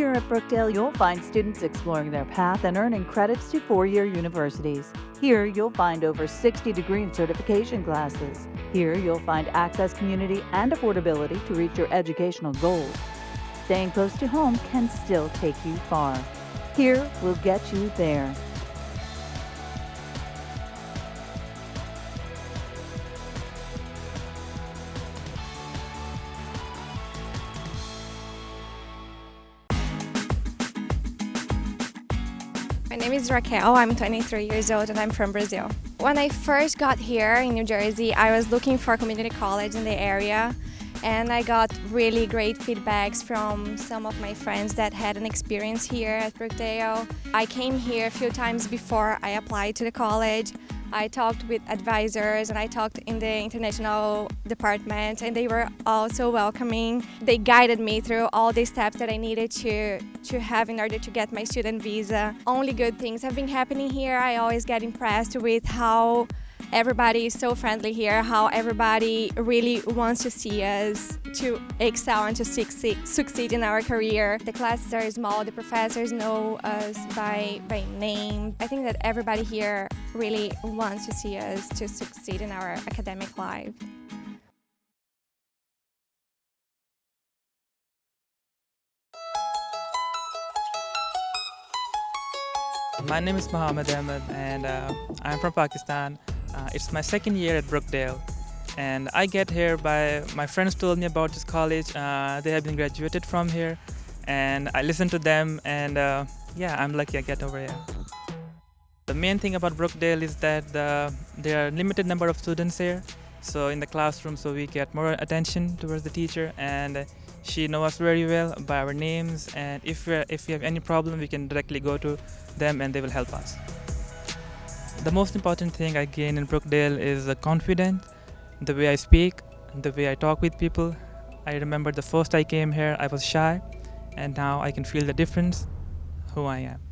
Here at Brookdale, you'll find students exploring their path and earning credits to four-year universities. Here, you'll find over 60 degree and certification classes. Here, you'll find access, community, and affordability to reach your educational goals. Staying close to home can still take you far. Here, we'll get you there. My name is Raquel, I'm 23 years old and I'm from Brazil. When I first got here in New Jersey, I was looking for a community college in the area, and I got really great feedbacks from some of my friends that had an experience here at Brookdale. I came here a few times before I applied to the college. I talked with advisors and I talked in the international department, and they were all so welcoming. They guided me through all the steps that I needed to have in order to get my student visa. Only good things have been happening here. I always get impressed with how everybody is so friendly here, how everybody really wants to see us to excel and to succeed in our career. The classes are small, the professors know us by name. I think that everybody here really wants to see us to succeed in our academic life. My name is Mohammed Ahmed and I'm from Pakistan. It's my second year at Brookdale, and I get here by my friends told me about this college. They have been graduated from here, and I listened to them, and yeah, I'm lucky I get over here. The main thing about Brookdale is that there are limited number of students here, so in the classroom, so we get more attention towards the teacher, and she knows us very well by our names, and if we have any problem, we can directly go to them and they will help us. The most important thing I gain in Brookdale is the confidence, the way I speak, the way I talk with people. I remember the first I came here, I was shy, and now I can feel the difference who I am.